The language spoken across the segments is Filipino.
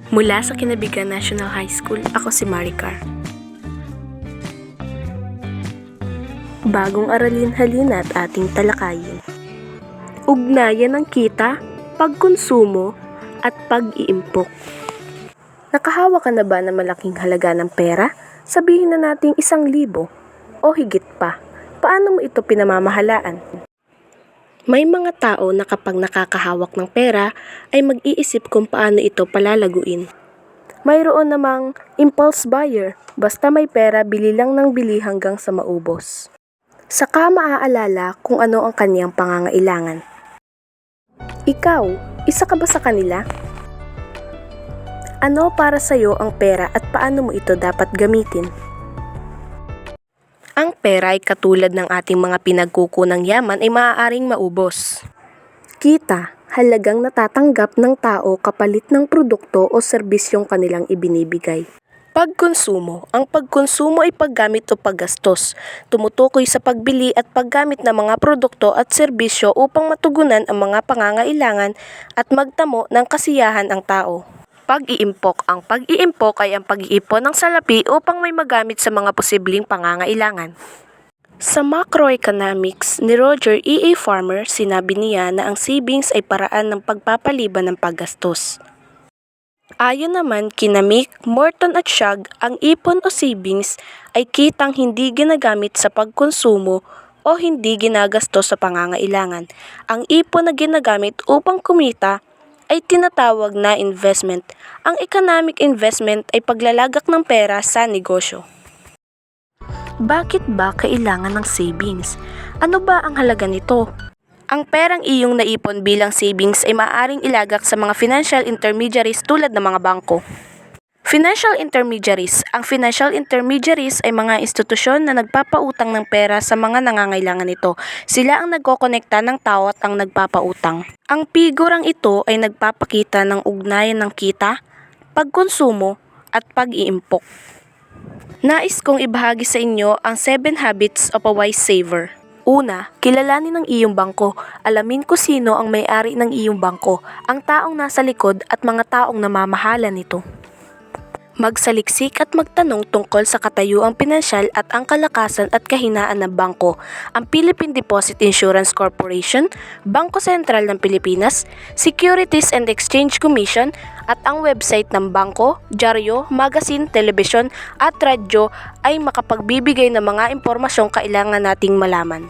Mula sa Kinabigan National High School, ako si Maricar. Bagong aralin halina at ating talakayin. Ugnayan ng kita, pagkonsumo, at pag-iimpok. Nakahawa ka na ba ng malaking halaga ng pera? Sabihin na nating 1,000 o higit pa. Paano mo ito pinamamahalaan? May mga tao na kapag nakakahawak ng pera ay mag-iisip kung paano ito palalaguin. Mayroon namang impulse buyer, basta may pera bili lang ng bili hanggang sa maubos. Saka maaalala kung ano ang kaniyang pangangailangan. Ikaw, isa ka ba sa kanila? Ano para sa'yo ang pera at paano mo ito dapat gamitin? Ang pera ay katulad ng ating mga pinagkukunang yaman ay maaaring maubos. Kita, halagang natatanggap ng tao kapalit ng produkto o serbisyong kanilang ibinibigay. Pagkonsumo. Ang pagkonsumo ay paggamit o paggastos. Tumutukoy sa pagbili at paggamit ng mga produkto at serbisyo upang matugunan ang mga pangangailangan at magtamo ng kasiyahan ang tao. Pag-iimpok. Ang pag-iimpok ay ang pag-iipon ng salapi upang may magamit sa mga posibleng pangangailangan. Sa macroeconomics ni Roger E. A. Farmer, sinabi niya na ang savings ay paraan ng pagpapaliban ng paggastos. Ayon naman kina Mick, Morton at Shug, ang ipon o savings ay kitang hindi ginagamit sa pagkonsumo o hindi ginagastos sa pangangailangan. Ang ipon na ginagamit upang kumita ay tinatawag na investment. Ang economic investment ay paglalagak ng pera sa negosyo. Bakit ba kailangan ng savings? Ano ba ang halaga nito? Ang perang iyong naipon bilang savings ay maaaring ilagak sa mga financial intermediaries tulad ng mga bangko. Financial intermediaries. Ang financial intermediaries ay mga institusyon na nagpapautang ng pera sa mga nangangailangan nito. Sila ang nagkokonekta ng tao at ang nagpapautang. Ang figurang ito ay nagpapakita ng ugnayan ng kita, pagkonsumo, at pag-iimpok. Nais kong ibahagi sa inyo ang 7 habits of a wise saver. Una, kilalanin ang iyong bangko. Alamin kung sino ang may-ari ng iyong bangko, ang taong nasa likod at mga taong namamahala nito. Magsaliksik at magtanong tungkol sa katayuang pinansyal at ang kalakasan at kahinaan ng bangko. Ang Philippine Deposit Insurance Corporation, Bangko Sentral ng Pilipinas, Securities and Exchange Commission, at ang website ng bangko, dyaryo, magazine, telebisyon at radyo ay makapagbibigay ng mga impormasyong kailangan nating malaman.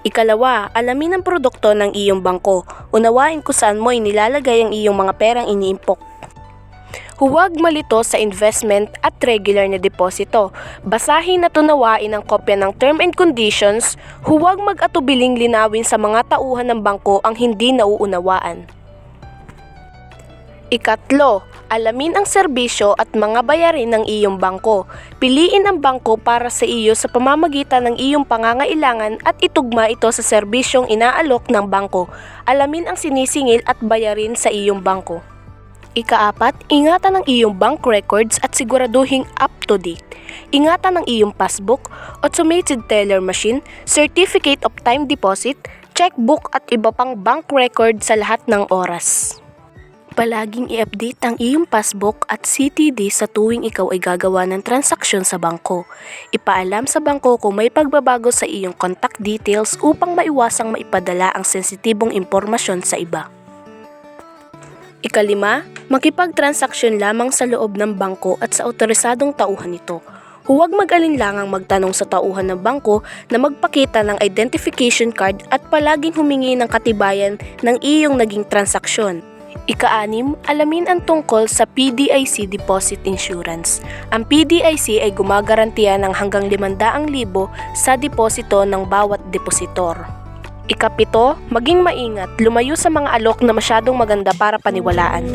Ikalawa, alamin ang produkto ng iyong bangko. Unawain kung saan mo inilalagay ang iyong mga perang iniimpok. Huwag malito sa investment at regular na deposito. Basahin at unawain ang kopya ng term and conditions. Huwag mag-atubiling linawin sa mga tauhan ng bangko ang hindi nauunawaan. Ikatlo, alamin ang serbisyo at mga bayarin ng iyong bangko. Piliin ang bangko para sa iyo sa pamamagitan ng iyong pangangailangan at itugma ito sa serbisyong inaalok ng bangko. Alamin ang sinisingil at bayarin sa iyong bangko. Ikaapat, ingatan ang iyong bank records at siguraduhing up-to-date. Ingatan ang iyong passbook, automated teller machine, certificate of time deposit, checkbook at iba pang bank record sa lahat ng oras. Palaging i-update ang iyong passbook at CTD sa tuwing ikaw ay gagawa ng transaksyon sa bangko. Ipaalam sa bangko kung may pagbabago sa iyong contact details upang maiwasang maipadala ang sensitibong impormasyon sa iba. Ikalima, makipagtransaksyon lamang sa loob ng bangko at sa otorisadong tauhan nito. Huwag mag-alinlangang magtanong sa tauhan ng bangko na magpakita ng identification card at palaging humingi ng katibayan ng iyong naging transaksyon. Ika-6, alamin ang tungkol sa PDIC Deposit Insurance. Ang PDIC ay gumagarantiya ng hanggang 500,000 sa deposito ng bawat depositor. Ika-7, maging maingat, lumayo sa mga alok na masyadong maganda para paniwalaan.